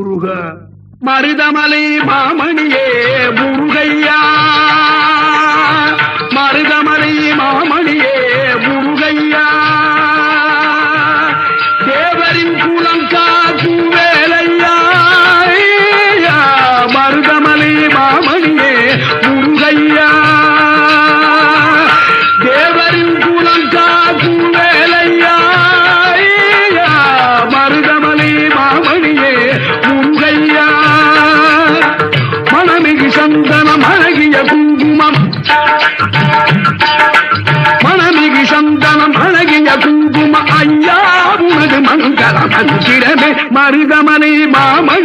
முருகா மருதமலை மாமணியே முருகையா மருதமலை மாமணியே முருகையா தேவரின் குலங்காக்கும் வேலையா மருதமலை மாமணியே முருகையா தேவரின் குலங்காக்கும் வேலையா மருதமலை மாமணியே முருகையா மணமிகு சந்தனம் அழகிய குங்குமம் மணமிகு சந்தனம் அழகிய குங்கும ஐயா உனது மங்கள மந்திரமே மருதமலை மாமணி